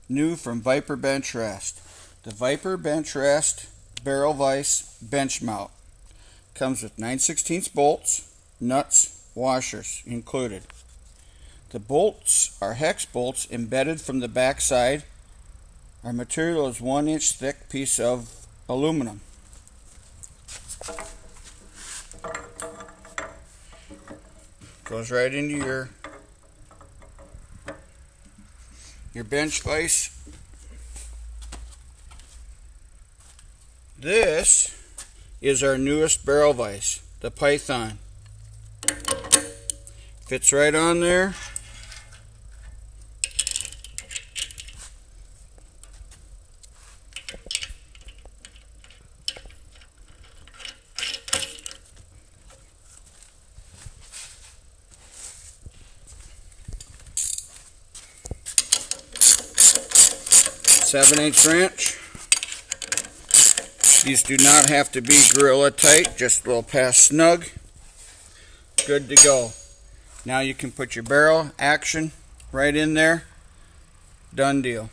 new from Viper Bench Rest. The Viper Bench Rest Barrel Vise Bench Mount comes with 9/16 bolts, nuts, washers included. The bolts are hex bolts embedded from the back side. Our material is 1-inch thick piece of aluminum. Goes right into your bench vise. This is our newest barrel vise, the Python. Fits right on there. Seven-inch wrench. These do not have to be gorilla tight, just a little past snug. Good to go. Now you can put your barrel action right in there. Done deal.